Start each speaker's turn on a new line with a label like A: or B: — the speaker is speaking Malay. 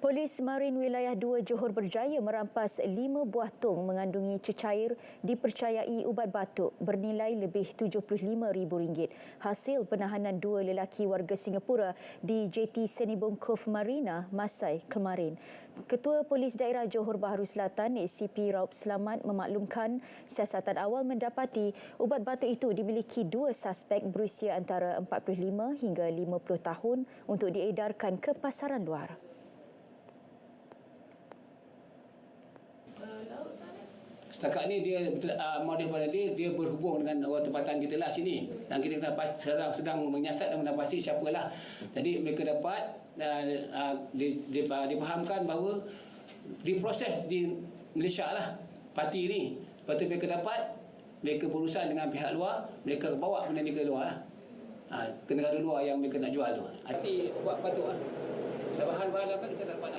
A: Polis Marin Wilayah 2 Johor berjaya merampas 5 buah tong mengandungi cecair dipercayai ubat batuk bernilai lebih RM75,000 hasil penahanan 2 lelaki warga Singapura di JT Senibong Cove Marina, Masai kemarin. Ketua Polis Daerah Johor Bahru Selatan ACP Raup Selamat memaklumkan siasatan awal mendapati ubat batuk itu dimiliki 2 suspek berusia antara 45 hingga 50 tahun untuk diedarkan ke pasaran luar.
B: Setakat ni dia modus pada dia berhubung dengan orang tempatan kita lah sini, dan kita sedang menyiasat dan mendapati siapalah. Jadi mereka dapat dipahamkan bahawa diproses di Malaysia lah parti ni. Lepas tu mereka dapat, mereka berurusan dengan pihak luar, mereka bawa benda ni ke luar lah, ke negara luar yang mereka nak jual tu. Arti ubat batuk lah. Bahan-bahan apa kita dapat